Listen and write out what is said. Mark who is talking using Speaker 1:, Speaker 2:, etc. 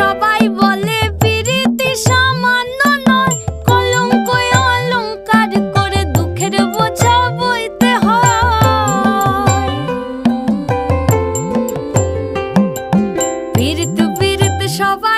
Speaker 1: সবাই বলে পিরিতি সামান্য নয়, কলঙ্ক অলংকার করে দুঃখের বোঝা বইতে হয়। পিরিত পিরিত সবাই